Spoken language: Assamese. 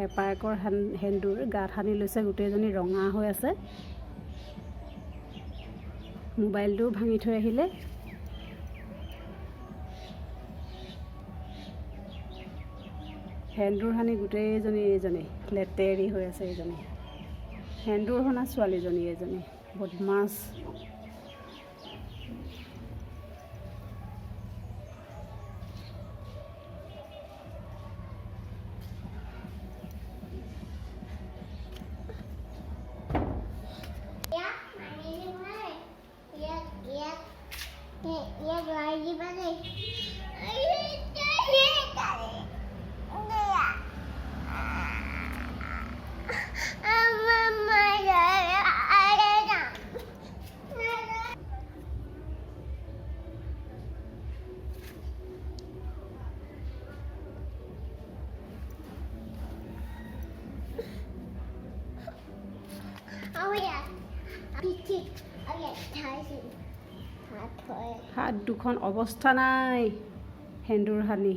এপাকৰ সেন্দুৰ গাত সানি লৈছে, গোটেইজনী ৰঙা হৈ আছে। মোবাইলটোও ভাঙি থৈ আহিলে। সেন্দুৰ সানি গোটেইজনী এইজনী লেতেৰি হৈ আছে। এইজনী সেন্দুৰ সনা ছোৱালীজনী, এইজনী বদমাছ। হাত দুখন অৱস্থা নাই সেন্দুৰ সানি।